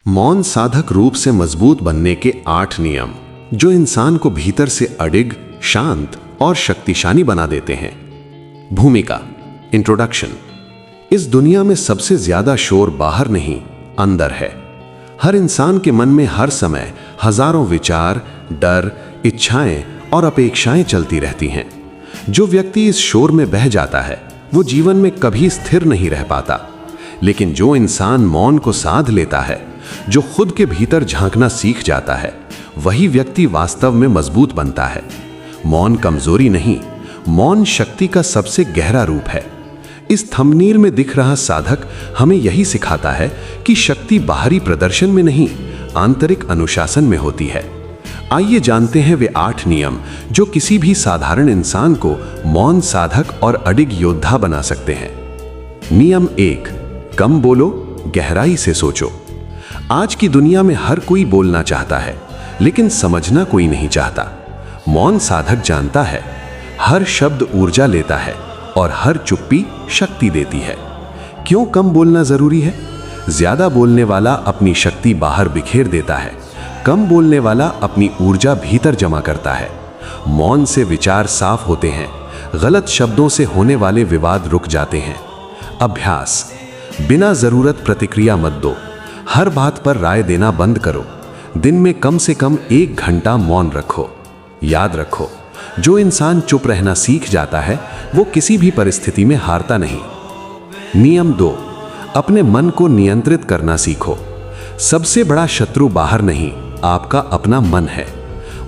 मौन साधक रूप से मजबूत बनने के 8 नियम जो इंसान को भीतर से अडिग, शांत और शक्तिशाली बना देते हैं। भूमिका, इंट्रोडक्शन। इस दुनिया में सबसे ज्यादा शोर बाहर नहीं, अंदर है। हर इंसान के मन में हर समय हजारों विचार, डर, इच्छाएं और अपेक्षाएं चलती रहती हैं। जो व्यक्ति इस शोर में बह जाता है वो जीवन में कभी स्थिर नहीं रह पाता। लेकिन जो इंसान मौन को साध लेता है, जो खुद के भीतर झांकना सीख जाता है, वही व्यक्ति वास्तव में मजबूत बनता है। मौन कमजोरी नहीं, मौन शक्ति का सबसे गहरा रूप है। इस थंबनेल में दिख रहा साधक हमें यही सिखाता है कि शक्ति बाहरी प्रदर्शन में नहीं, आंतरिक अनुशासन में होती है। आइए जानते हैं वे 8 नियम जो किसी भी साधारण इंसान को मौन साधक और अडिग योद्धा बना सकते हैं। नियम 1, कम बोलो, गहराई से सोचो। आज की दुनिया में हर कोई बोलना चाहता है, लेकिन समझना कोई नहीं चाहता। मौन साधक जानता है, हर शब्द ऊर्जा लेता है और हर चुप्पी शक्ति देती है। क्यों कम बोलना जरूरी है? ज्यादा बोलने वाला अपनी शक्ति बाहर बिखेर देता है, कम बोलने वाला अपनी ऊर्जा भीतर जमा करता है। मौन से विचार साफ होते हैं, गलत शब्दों से होने वाले विवाद रुक जाते हैं। अभ्यास, बिना जरूरत प्रतिक्रिया मत दो। हर बात पर राय देना बंद करो। दिन में कम से कम 1 घंटा मौन रखो। याद रखो, जो इंसान चुप रहना सीख जाता है वो किसी भी परिस्थिति में हारता नहीं। नियम 2, अपने मन को नियंत्रित करना सीखो। सबसे बड़ा शत्रु बाहर नहीं, आपका अपना मन है।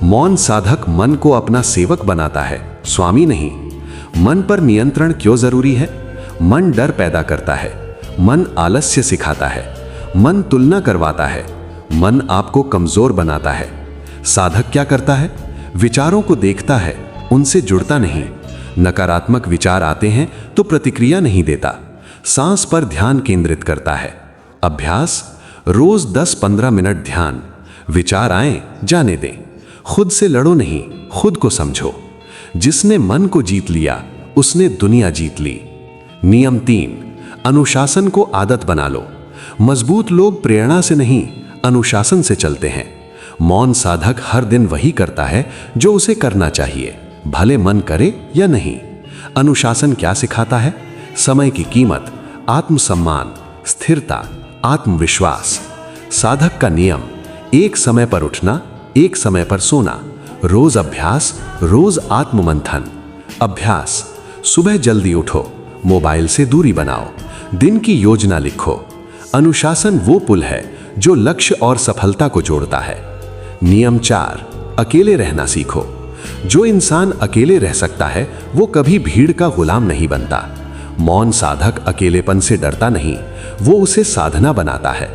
मौन साधक मन को अपना सेवक बनाता है, स्वामी नहीं। मन पर नियंत्रण क्यों जरूरी है? मन डर पैदा करता है, मन आलस्य सिखाता है, मन तुलना करवाता है, मन आपको कमजोर बनाता है। साधक क्या करता है? विचारों को देखता है, उनसे जुड़ता नहीं। नकारात्मक विचार आते हैं तो प्रतिक्रिया नहीं देता, सांस पर ध्यान केंद्रित करता है। अभ्यास, रोज 10-15 मिनट ध्यान। विचार आए, जाने दें। खुद से लड़ो नहीं, खुद को समझो। जिसने मन को जीत लिया उसने दुनिया जीत ली। नियम 3, अनुशासन को आदत बना लो। मजबूत लोग प्रेरणा से नहीं, अनुशासन से चलते हैं। मौन साधक हर दिन वही करता है जो उसे करना चाहिए, भले मन करे या नहीं। अनुशासन क्या सिखाता है? समय की कीमत, आत्मसम्मान, स्थिरता, आत्मविश्वास। साधक का नियम, एक समय पर उठना, एक समय पर सोना। रोज अभ्यास, रोज आत्ममंथन। अभ्यास, सुबह जल्दी उठो, मोबाइल से दूरी बनाओ, दिन की योजना लिखो। अनुशासन वो पुल है जो लक्ष्य और सफलता को जोड़ता है। नियम 4, अकेले रहना सीखो। जो इंसान अकेले रह सकता है वो कभी भीड़ का गुलाम नहीं बनता। मौन साधक अकेलेपन से डरता नहीं, वो उसे साधना बनाता है।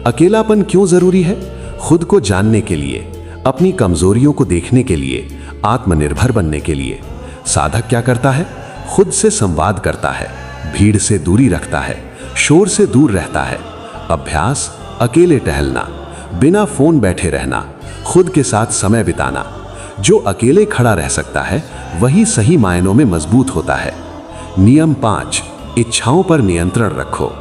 अकेलापन क्यों जरूरी है? खुद को जानने के लिए, अपनी कमजोरियों को देखने के लिए, आत्मनिर्भर बनने के लिए। साधक क्या करता है? खुद से संवाद करता है, भीड़ से दूरी रखता है, शोर से दूर रहता है। अभ्यास, अकेले टहलना, बिना फोन बैठे रहना, खुद के साथ समय बिताना। जो अकेले खड़ा रह सकता है वही सही मायनों में मजबूत होता है। नियम 5, इच्छाओं पर नियंत्रण रखो।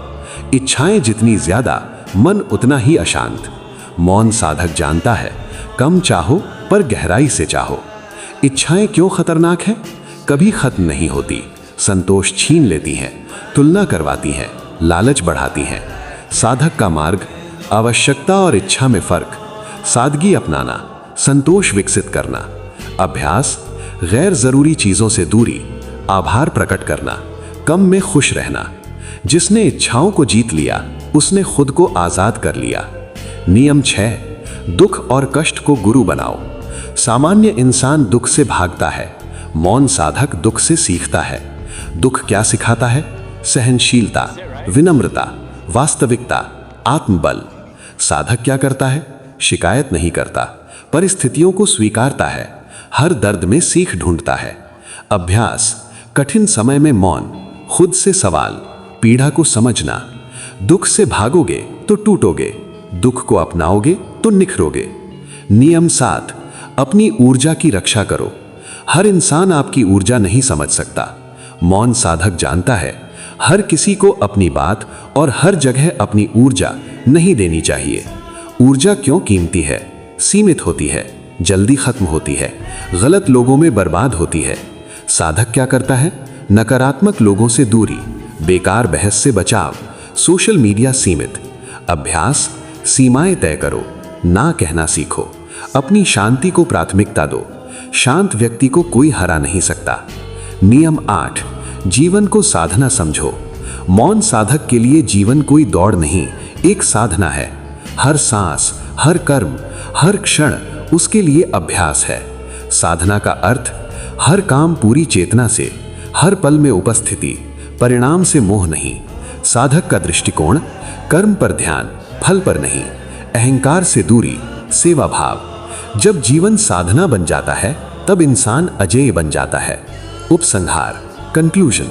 इच्छाएं जितनी ज्यादा, मन उतना ही अशांत। मौन साधक जानता है, कम चाहो पर गहराई से चाहो। इच्छाएं क्यों खतरनाक हैं? कभी खत्म नहीं होती, संतोष छीन लेती हैं, तुलना करवाती हैं, लालच बढ़ाती हैं। साधक का मार्ग, आवश्यकता और इच्छा में फर्क, सादगी अपनाना, संतोष विकसित करना। अभ्यास, गैर जरूरी चीजों से दूरी, आभार प्रकट करना, कम में खुश रहना। जिसने इच्छाओं को जीत लिया उसने खुद को आजाद कर लिया। नियम 6, दुख और कष्ट को गुरु बनाओ। सामान्य इंसान दुख से भागता है, मौन साधक दुख से सीखता है। दुख क्या सिखाता है? सहनशीलता, विनम्रता, वास्तविकता, आत्मबल। साधक क्या करता है? शिकायत नहीं करता, परिस्थितियों को स्वीकारता है, हर दर्द में सीख ढूंढता है। अभ्यास, कठिन समय में मौन, खुद से सवाल, पीड़ा को समझना। दुख से भागोगे तो टूटोगे, दुख को अपनाओगे तो निखरोगे। नियम 7, अपनी ऊर्जा की रक्षा करो। हर इंसान आपकी ऊर्जा नहीं समझ सकता। मौन साधक जानता है, हर किसी को अपनी बात और हर जगह अपनी ऊर्जा नहीं देनी चाहिए। ऊर्जा क्यों कीमती है? सीमित होती है, जल्दी खत्म होती है, गलत लोगों में बर्बाद होती है। साधक क्या करता है? नकारात्मक लोगों से दूरी, बेकार बहस से बचाव, सोशल मीडिया सीमित। अभ्यास, सीमाएं तय करो, ना कहना सीखो, अपनी शांति को प्राथमिकता दो। शांत व्यक्ति को कोई हरा नहीं सकता। नियम 8, जीवन को साधना समझो। मौन साधक के लिए जीवन कोई दौड़ नहीं, एक साधना है। हर सांस, हर कर्म, हर क्षण उसके लिए अभ्यास है। साधना का अर्थ हर काम पूरी चेतना से, हर पल में उपस्थिति, परिणाम से मोह नहीं। साधक का दृष्टिकोण कर्म पर ध्यान, फल पर नहीं। अहंकार से दूरी, सेवा भाव। जब जीवन साधना बन जाता है तब इंसान अजेय बन जाता है। उपसंहार, कंक्लूजन।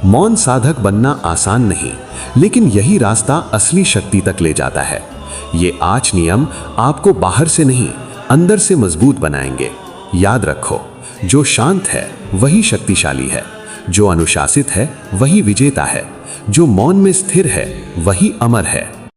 मौन साधक बनना आसान नहीं, लेकिन यही रास्ता असली शक्ति तक ले जाता है। ये 8 नियम आपको बाहर से नहीं, अंदर से मजबूत बनाएंगे। याद रखो, जो शांत है वही शक्तिशाली है, जो अनुशासित है वही विजेता है, जो मौन में स्थिर है वही अमर है।